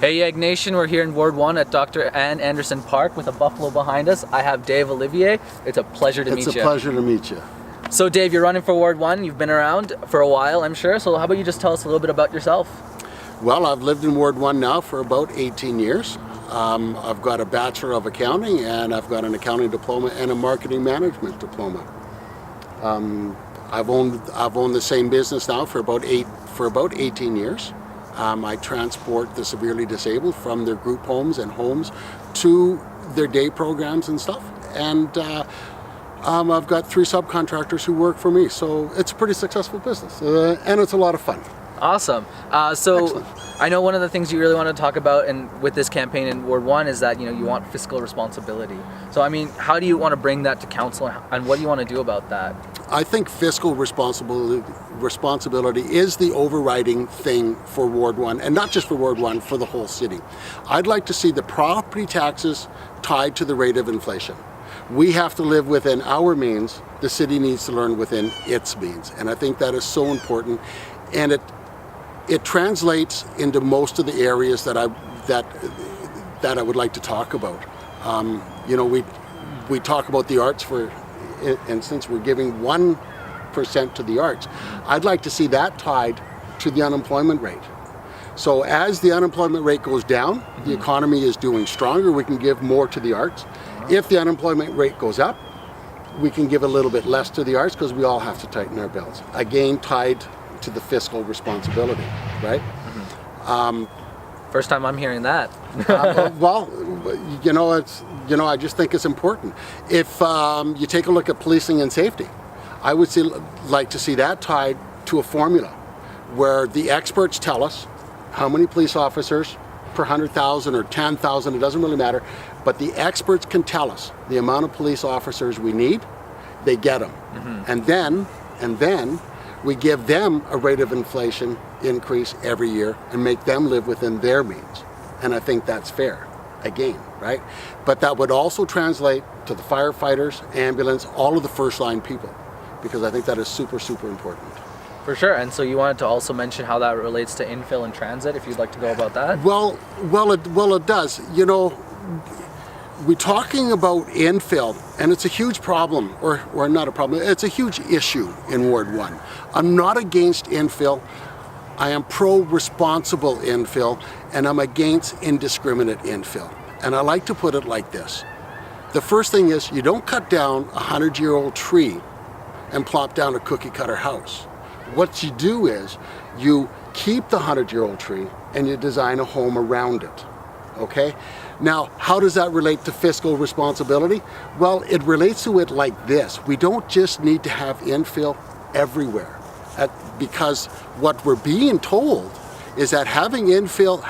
Hey YEGnation, we're here in Ward 1 at Dr. Ann Anderson Park with a buffalo behind us. I have Dave Olivier. It's a pleasure to meet you. It's a pleasure to meet you. So Dave, you're running for Ward 1. You've been around for a while, I'm sure. So how about you just tell us a little bit about yourself? Well, I've lived in Ward 1 now for about 18 years. I've got a Bachelor of Accounting and I've got an accounting diploma and a marketing management diploma. I've owned the same business now for about 18 years. I transport the severely disabled from their group homes and homes to their day programs and stuff. And I've got 3 subcontractors who work for me, so it's a pretty successful business, and it's a lot of fun. Awesome. So Excellent. I know one of the things you really want to talk about and with this campaign in Ward 1 is that you want fiscal responsibility. So I mean, how do you want to bring that to council and what do you want to do about that? I think fiscal responsibility is the overriding thing for Ward 1, and not just for Ward 1, for the whole city. I'd like to see the property taxes tied to the rate of inflation. We have to live within our means. The city needs to learn within its means, and I think that is so important. And it translates into most of the areas that I would like to talk about. We talk about the arts and since we're giving 1% to the arts, I'd like to see that tied to the unemployment rate. So as the unemployment rate goes down, the economy is doing stronger, we can give more to the arts. If the unemployment rate goes up, we can give a little bit less to the arts because we all have to tighten our belts. Again, tied to the fiscal responsibility, right? First time I'm hearing that. I just think it's important. If you take a look at policing and safety, I would like to see that tied to a formula where the experts tell us how many police officers per 100,000 or 10,000, it doesn't really matter, but the experts can tell us the amount of police officers we need, they get them. And then we give them a rate of inflation increase every year and make them live within their means. And I think that's fair, again, right? But that would also translate to the firefighters, ambulance, all of the first line people, because I think that is super, super important. For sure. And so you wanted to also mention how that relates to infill and transit, if you'd like to go about that? Well, it does. We're talking about infill, and it's a huge problem, or not a problem, it's a huge issue in Ward 1. I'm not against infill. I am pro-responsible infill, and I'm against indiscriminate infill. And I like to put it like this. The first thing is, you don't cut down a 100-year-old tree and plop down a cookie-cutter house. What you do is, you keep the 100-year-old tree and you design a home around it. Okay? Now, how does that relate to fiscal responsibility? Well, it relates to it like this. We don't just need to have infill everywhere, because what we're being told is that having infill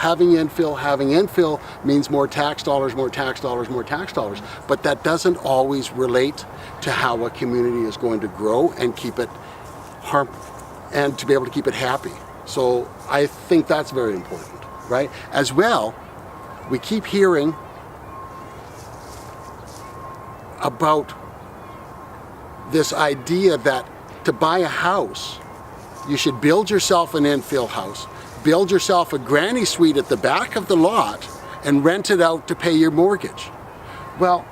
means more tax dollars, more tax dollars, more tax dollars. But that doesn't always relate to how a community is going to grow and keep it and to be able to keep it happy. So I think that's very important, right? As well, we keep hearing about this idea that to buy a house, you should build yourself an infill house, build yourself a granny suite at the back of the lot, and rent it out to pay your mortgage. Well,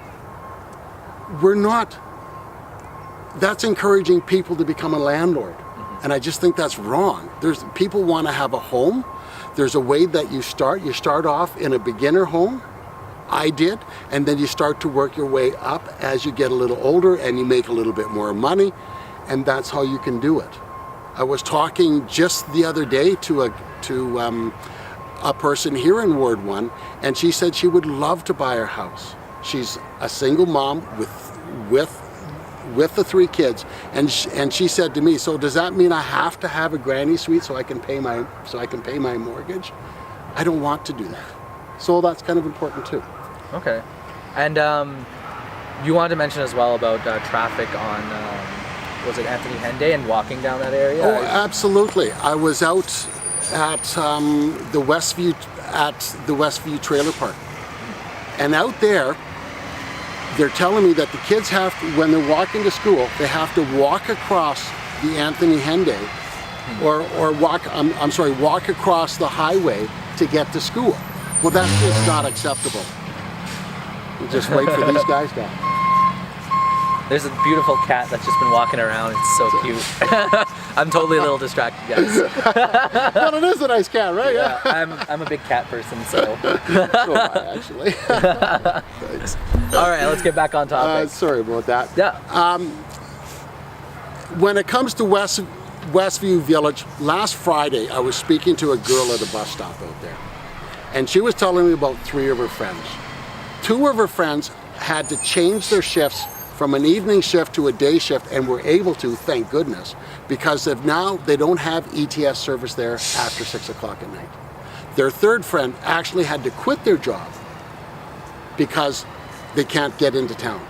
that's encouraging people to become a landlord. And I just think that's wrong. People want to have a home. There's a way that you start. You start off in a beginner home. I did. And then you start to work your way up as you get a little older and you make a little bit more money. And that's how you can do it. I was talking just the other day to a person here in Ward 1, and she said she would love to buy her house. She's a single mom with the 3 kids, and she said to me, so does that mean I have to have a granny suite so I can pay my mortgage? I don't want to do that. So that's kind of important too. Okay. And you wanted to mention as well about traffic on was it Anthony Henday and walking down that area? Oh, absolutely. I was out at the Westview Trailer Park, and out there, they're telling me that the kids have to, when they're walking to school, they have to walk across the Anthony Henday, or walk across the highway to get to school. Well, that's just not acceptable. You just wait for these guys to. There's a beautiful cat that's just been walking around. It's so cute. I'm totally a little distracted, guys. But it is a nice cat, right? Yeah, I'm a big cat person, so. So am I, actually. Thanks. All right, let's get back on topic. Sorry about that. Yeah. When it comes to Westview Village, last Friday I was speaking to a girl at a bus stop out there. And she was telling me about 3 of her friends. 2 of her friends had to change their shifts from an evening shift to a day shift, and were able to, thank goodness, because of now they don't have ETS service there after 6 o'clock at night. Their 3rd friend actually had to quit their job because they can't get into town.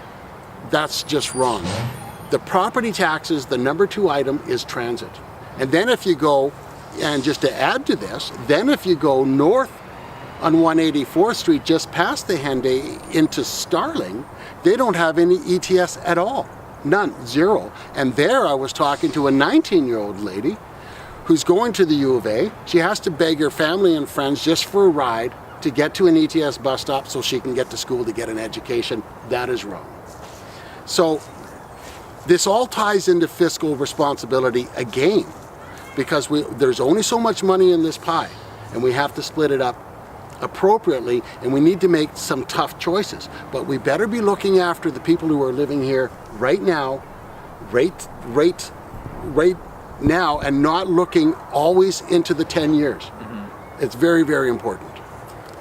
That's just wrong. The property taxes, the number 2 item is transit. And then if you go, and just to add to this, then if you go north on 184th Street, just past the Henday into Starling, they don't have any ETS at all. None, 0. And there I was talking to a 19-year-old lady who's going to the U of A. She has to beg her family and friends just for a ride to get to an ETS bus stop so she can get to school to get an education. That is wrong. So this all ties into fiscal responsibility again, because there's only so much money in this pie, and we have to split it up appropriately, and we need to make some tough choices. But we better be looking after the people who are living here right now, right now, and not looking always into the 10 years. Mm-hmm. It's very, very important.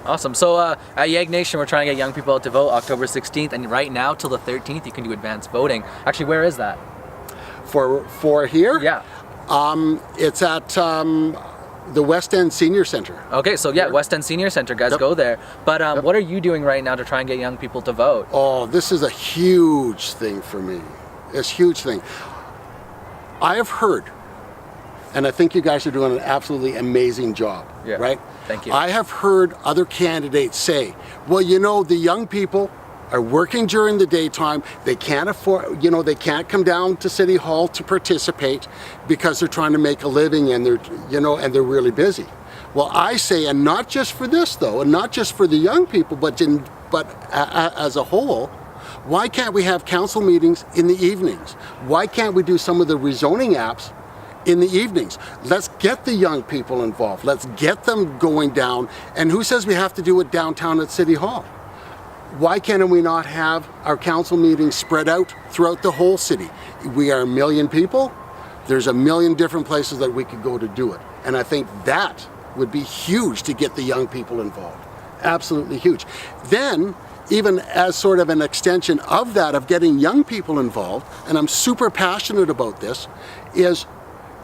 Awesome. So at YEGnation, we're trying to get young people out to vote October 16th, and right now till the 13th, you can do advanced voting. Actually, where is that? For here? Yeah. It's at the West End Senior Center. Okay, so yeah, West End Senior Center, guys, go there. But what are you doing right now to try and get young people to vote? Oh, this is a huge thing for me. It's a huge thing. I have heard, and I think you guys are doing an absolutely amazing job, right? Thank you. I have heard other candidates say, well, you know, the young people are working during the daytime. They can't afford, you know, they can't come down to City Hall to participate because they're trying to make a living, and they're, you know, and they're really busy. Well, I say, and not just for this though, and not just for the young people, but as a whole, why can't we have council meetings in the evenings? Why can't we do some of the rezoning apps in the evenings? Let's get the young people involved. Let's get them going down. And who says we have to do it downtown at City Hall? Why can we not have our council meetings spread out throughout the whole city? We are 1 million people. There's 1 million different places that we could go to do it. And I think that would be huge to get the young people involved. Absolutely huge. Then, even as sort of an extension of that, of getting young people involved, and I'm super passionate about this, is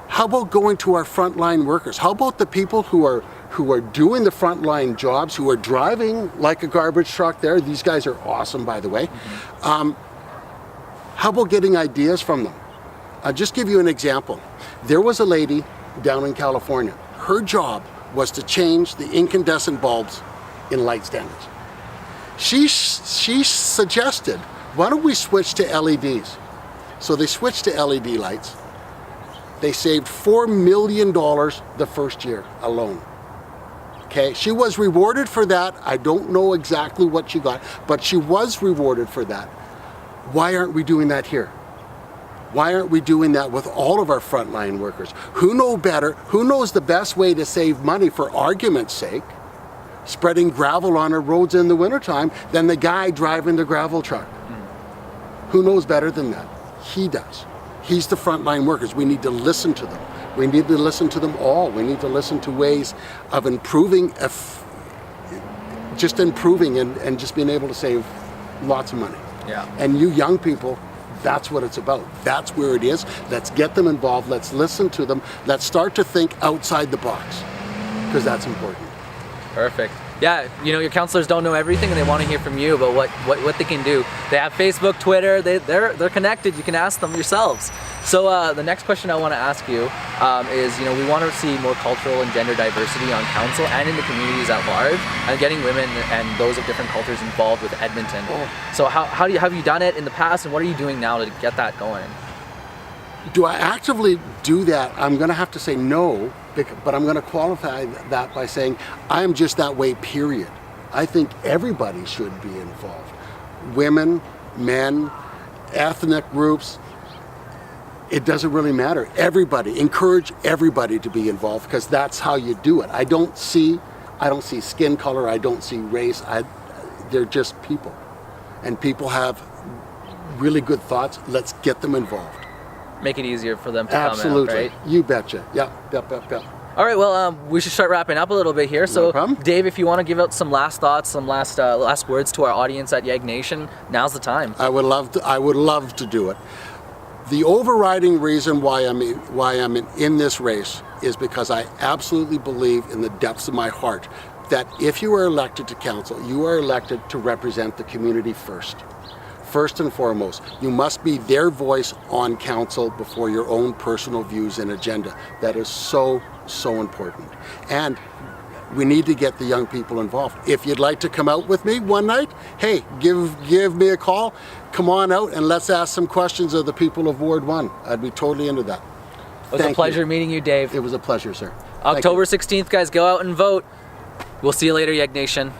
how about going to our frontline workers? How about the people who are doing the frontline jobs, who are driving like a garbage truck there? These guys are awesome, by the way. Mm-hmm. How about getting ideas from them? I'll just give you an example. There was a lady down in California. Her job was to change the incandescent bulbs in light standards. She suggested, why don't we switch to LEDs? So they switched to LED lights. They saved $4 million the first year alone. Okay, she was rewarded for that. I don't know exactly what she got, but she was rewarded for that. Why aren't we doing that here? Why aren't we doing that with all of our frontline workers? Who know better? Who knows the best way to save money, for argument's sake, spreading gravel on our roads in the wintertime, than the guy driving the gravel truck? Who knows better than that? He does. He's the frontline workers. We need to listen to them. We need to listen to them all. We need to listen to ways of improving, just improving and just being able to save lots of money. Yeah. And you young people, that's what it's about. That's where it is. Let's get them involved. Let's listen to them. Let's start to think outside the box, because that's important. Perfect. Yeah, you know, your counselors don't know everything, and they want to hear from you about what they can do. They have Facebook, Twitter, they're connected. You can ask them yourselves. So the next question I want to ask you is, you know, we want to see more cultural and gender diversity on council and in the communities at large, and getting women and those of different cultures involved with Edmonton. So have you done it in the past, and what are you doing now to get that going? Do I actively do that? I'm going to have to say no, but I'm going to qualify that by saying I am just that way, period. I think everybody should be involved. Women, men, ethnic groups, it doesn't really matter. Everybody, encourage everybody to be involved, because that's how you do it. I don't see skin color, I don't see race, they're just people. And people have really good thoughts. Let's get them involved. Make it easier for them to Absolutely. come out, right? You betcha. Yep. All right, well, we should start wrapping up a little bit here. So, problem. Dave, if you want to give out some last thoughts, some last words to our audience at YEGnation, now's the time. I would love to do it. The overriding reason why I'm in this race is because I absolutely believe in the depths of my heart that if you are elected to council, you are elected to represent the community first. First and foremost, you must be their voice on council before your own personal views and agenda. That is so important. And we need to get the young people involved. If you'd like to come out with me one night, hey, give me a call. Come on out and let's ask some questions of the people of Ward 1. I'd be totally into that. It was a pleasure meeting you, Dave. It was a pleasure, sir. October 16th, guys, go out and vote. We'll see you later, YEGnation.